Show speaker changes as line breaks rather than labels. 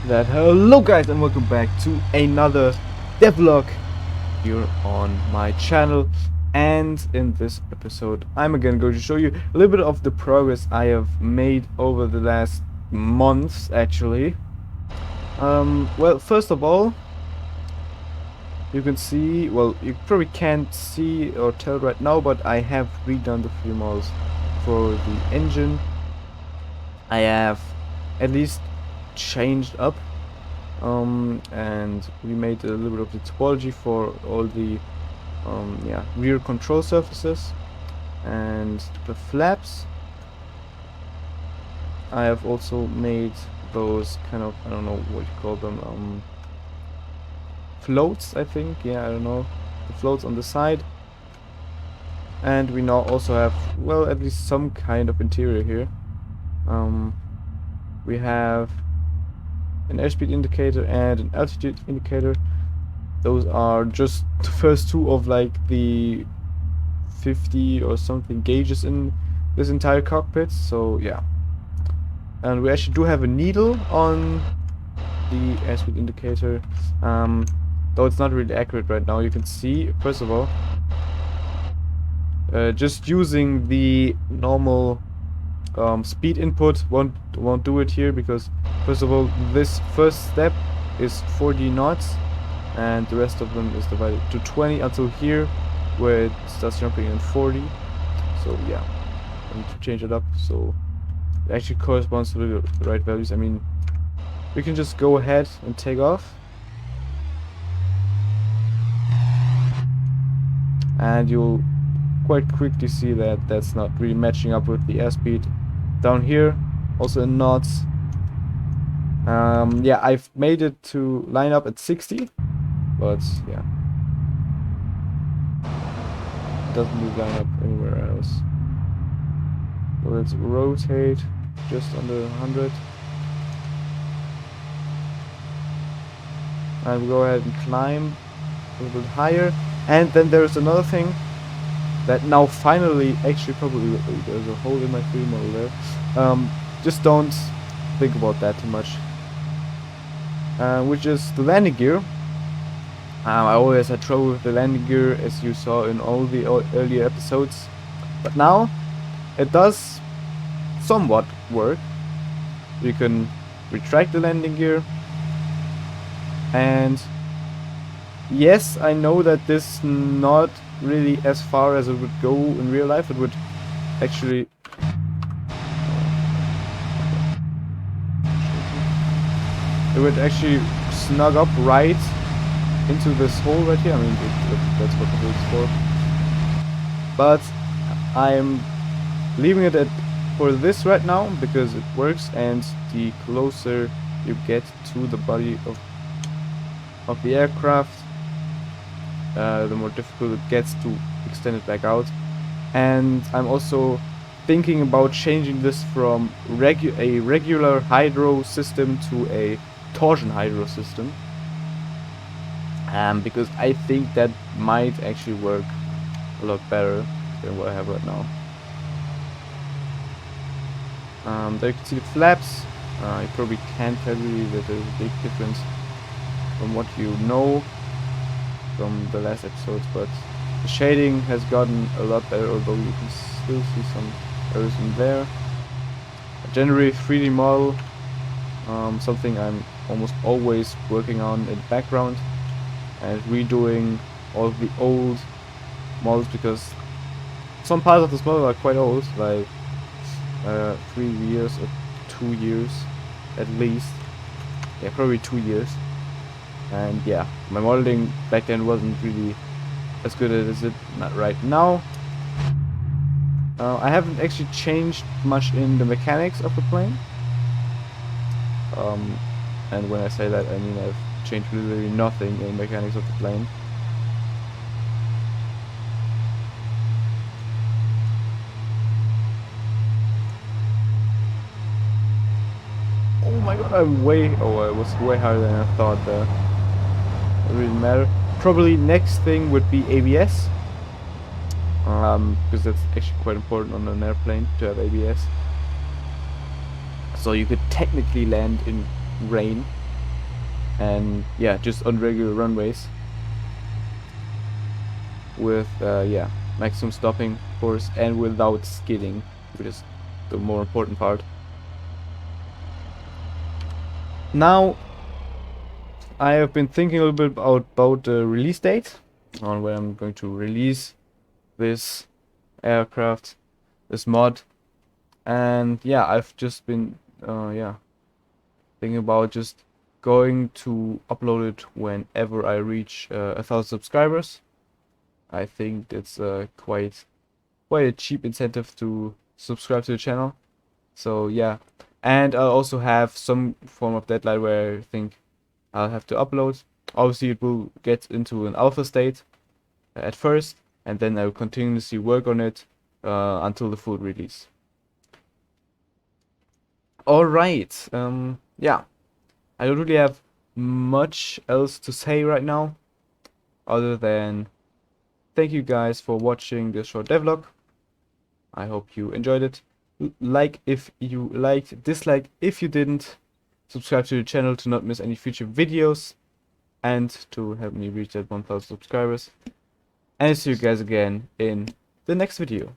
that. Hello guys and welcome back to another devlog here on my channel, and in this episode I'm again going to show you a little bit of the progress I have made over the last months actually. Well, first of all, you can see, well, you probably can't see or tell right now, but I have redone the free models for the engine. I have at least changed up, and we made a little bit of the topology for all the rear control surfaces and the flaps. I have also made those kind of, I don't know what you call them, floats, I think. Yeah, I don't know, the floats on the side. And we now also have, well, at least some kind of interior here. We have an airspeed indicator and an altitude indicator. Those are just the first two of like the 50 or something gauges in this entire cockpit, so yeah. And we actually do have a needle on the airspeed indicator, though it's not really accurate right now. You can see, first of all, just using the normal speed input won't do it here, because first of all this first step is 40 knots and the rest of them is divided to 20 until here where it starts jumping in 40. So yeah, I need to change it up so it actually corresponds to the right values. I mean, we can just go ahead and take off, and you'll quite quickly see that that's not really matching up with the airspeed down here, also in knots. Yeah, I've made it to line up at 60, but yeah, it doesn't really line up anywhere else. So let's rotate just under 100, and we'll go ahead and climb a little bit higher. And then there's another thing that now finally, actually probably there's a hole in my 3D model there. Just don't think about that too much. Which is the landing gear. I always had trouble with the landing gear, as you saw in all the earlier episodes, but now it does somewhat work. You can retract the landing gear, and yes, I know that this is not really as far as it would go in real life. It would actually snug up right into this hole right here. I mean, that's what the hole is for. But I'm leaving it at for this right now because it works, and the closer you get to the body of the aircraft, the more difficult it gets to extend it back out. And I'm also thinking about changing this from a regular hydro system to a torsion hydro system, because I think that might actually work a lot better than what I have right now. There you can see the flaps. You probably can't tell you that there's a big difference from what you know from the last episodes, but the shading has gotten a lot better, although you can still see some errors in there. A generally 3D model, something I'm almost always working on in the background, and redoing all of the old models, because some parts of this model are quite old, like 3 years or 2 years at least. Yeah, probably 2 years. And yeah, my modeling back then wasn't really as good as it right now. I haven't actually changed much in the mechanics of the plane. And when I say that, I mean I've changed literally nothing in the mechanics of the plane. Oh my god, I was way higher than I thought there. It really matter. Probably next thing would be ABS, because that's actually quite important on an airplane to have ABS. So you could technically land in rain, and yeah, just on regular runways with yeah, maximum stopping, of course, and without skidding, which is the more important part. Now, I have been thinking a little bit about the release date, on when I'm going to release this aircraft, this mod, and yeah, I've just been yeah, thinking about just going to upload it whenever I reach 1,000 subscribers. I think it's quite a cheap incentive to subscribe to the channel. So yeah, and I'll also have some form of deadline where I think I'll have to upload. Obviously, it will get into an alpha state at first, and then I will continuously work on it until the full release. All right. Yeah, I don't really have much else to say right now, other than thank you guys for watching this short devlog. I hope you enjoyed it. Like if you liked, dislike if you didn't, subscribe to the channel to not miss any future videos, and to help me reach that 1,000 subscribers. And I'll see you guys again in the next video.